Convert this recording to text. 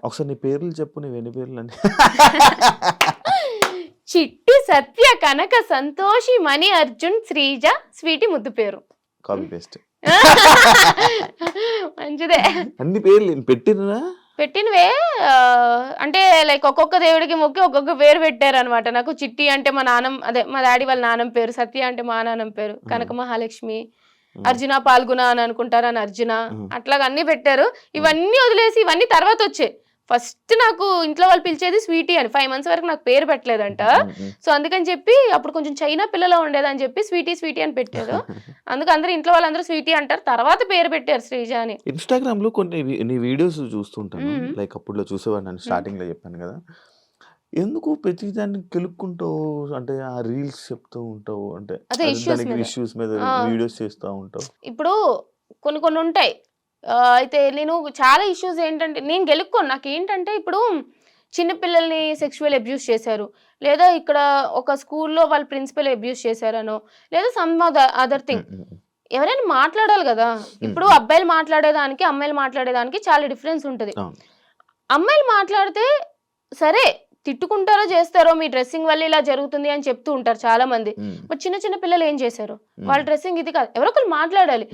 ఒకసారి నీ పేర్లు చెప్పు, నీవు ఎన్ని పేర్లు అని. చిట్టి, సత్య, కనక, సంతోషి, మణి, అర్జున్, శ్రీజ, స్వీటీ ముద్దు పేరు. Copy paste. మంచిదే. అన్ని పేర్లు పెట్టినా పెట్టినవే అంటే లైక్ ఒక్కొక్క దేవుడికి మొక్కి ఒక్కొక్క పేరు పెట్టారు అనమాట. నాకు చిట్టి అంటే మా నాన్నమ్మ, అదే మా డాడీ వాళ్ళ నాన్నమ్మ పేరు, సత్య అంటే మా నాన్నమ్మ పేరు, కనక మహాలక్ష్మి, అర్జున పాల్గొన అని అనుకుంటారు అని అర్జున, అట్లాగా అన్ని పెట్టారు. ఇవన్నీ వదిలేసి ఇవన్నీ తర్వాత వచ్చాయి. ఫస్ట్ నాకు ఇంట్లో వాళ్ళు పిలిచేది స్వీటీ అని. 5 months వరకు నాకు పేరు పెట్టలేదంట. సో అందుకని చెప్పి అప్పుడు కొంచెం చైనా పిల్లలో ఉండేదని చెప్పి స్వీటీ స్వీటీ అని పెట్టారు. అందుకు అందరూ ఇంట్లో వాళ్ళందరూ స్వీటీ అంటారు, తర్వాత పేరు పెట్టారు శ్రీజ అని. ఇన్స్టాగ్రామ్ లో కొన్ని నీ వీడియోస్ చూస్తుంటాను. లైక్ అప్పుడులో చూసేవాడిని, నేను స్టార్టింగ్ లో చెప్పాను కదా. ఎందుకు ప్రతి దాన్ని కెలుక్కుంటావు, అంటే ఆ రీల్స్ చెప్తూ ఉంటావు, అంటే ఇష్యూస్ మీద వీడియోస్ చేస్తూ ఉంటావు. ఇప్పుడు కొన్ని కొన్ని ఉంటాయి. అయితే నేను చాలా ఇష్యూస్ ఏంటంటే నేను గెలుక్కోను. నాకు ఏంటంటే ఇప్పుడు చిన్నపిల్లల్ని సెక్షువల్ అబ్యూస్ చేశారు, లేదా ఇక్కడ ఒక స్కూల్లో వాళ్ళ ప్రిన్సిపల్ అబ్యూస్ చేశారనో, లేదా సమ్ అదర్ థింగ్, ఎవరైనా మాట్లాడాలి కదా. ఇప్పుడు అబ్బాయిలు మాట్లాడేదానికి అమ్మాయిలు మాట్లాడేదానికి చాలా డిఫరెన్స్ ఉంటుంది. అమ్మాయిలు మాట్లాడితే సరే తిట్టుకుంటారో చేస్తారో, మీ డ్రెస్సింగ్ వల్ల ఇలా జరుగుతుంది అని చెప్తూ ఉంటారు చాలా మంది. బట్ చిన్న చిన్న పిల్లలు ఏం చేశారు, వాళ్ళ డ్రెస్సింగ్ ఇది కాదు, ఎవరో ఒకరు మాట్లాడాలి.